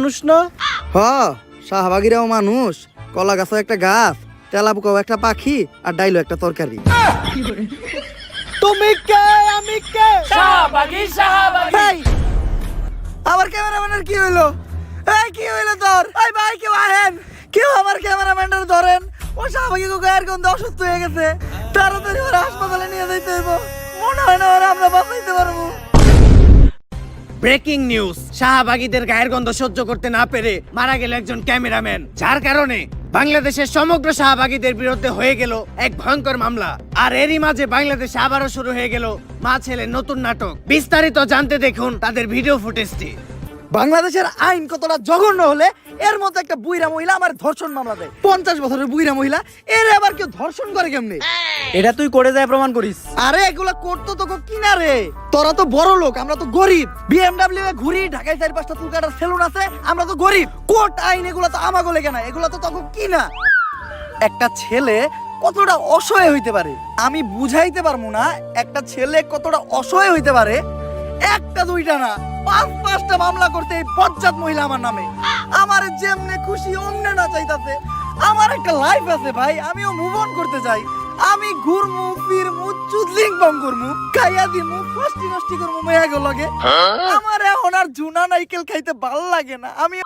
মানুষ না? হ, শাহবাগিরাও মানুষ, কলা গাছও একটা গাছ, তেলাপোকাও একটা পাখি, আর ডাইলো একটা তরকারি। তুমি কে আমি কে? শাহবাগী শাহবাগী। এই, আমার ক্যামেরাম্যানের কি হইলো? এই কি হইলো তোর? এই ভাই কেউ আহেন, কেউ আমার ক্যামেরাম্যানটার ধরেন। ও শাহবাগি গায়ের গন্ধে অসুস্থ হয়ে গেছে, তাড়াতাড়ি ওরা হাসপাতালে নিয়ে যাইতে হইব। মনে হয় না ওরা আমরা বাঁচাইতে পারবো। ব্রেকিং নিউজ, শাহবাগীদের গায়ের গন্ধ সহ্য করতে না পেরে মারা গেল একজন ক্যামেরাম্যান, যার কারণে বাংলাদেশের সমগ্র শাহবাগীদের বিরুদ্ধে হয়ে গেল এক ভয়ঙ্কর মামলা। আর এরই মাঝে বাংলাদেশে আবারও শুরু হয়ে গেল মা ছেলের নতুন নাটক। বিস্তারিত জানতে দেখুন তাদের ভিডিও ফুটেজটি। বাংলাদেশের আইন কতটা জঘন্য হলে এর মধ্যে একটা বুইরা মহিলা আমার ধর্ষণ মামলা দেয়। 50 বছরের বুইরা মহিলা, এর আবার কেউ ধর্ষণ করে কেমনে? এটা তুই করে যায় প্রমাণ করিস। আরে এগুলা করতো তোকে কিনা রে? তোরা তো বড় লোক, আমরা তো গরিব। বিএমডব্লিউ এ ঘুরি, ঢাকায় 4-5টা চুল কাটার সেলুন আছে, আমরা তো গরিব। কোর্ট আইন এগুলা তো আমাগো লেগে না, এগুলা তো তখন কিনা। একটা ছেলে কতটা অসহায় হইতে পারে আমি বুঝাইতে পারবো না। একটা ছেলে কতটা অসহায় হইতে পারে, একটা দুইটা না 5-5টা মামলা করতে এই বজ্জাত মহিলা আমার নামে। আমার যেমনে খুশি অমনে না চাইতাছে। আমার একটা লাইফ আছে ভাই, আমিও মুভ অন করতে চাই। আমি ঘুরমু ফিরমু চুদলিং বং করমু, খাইয়া দিমু, ফষ্টি নষ্টি করমু মেয়াগো লগে। আমার এখন আর জুনা নাইকেল খাইতে ভাল লাগে না। আমি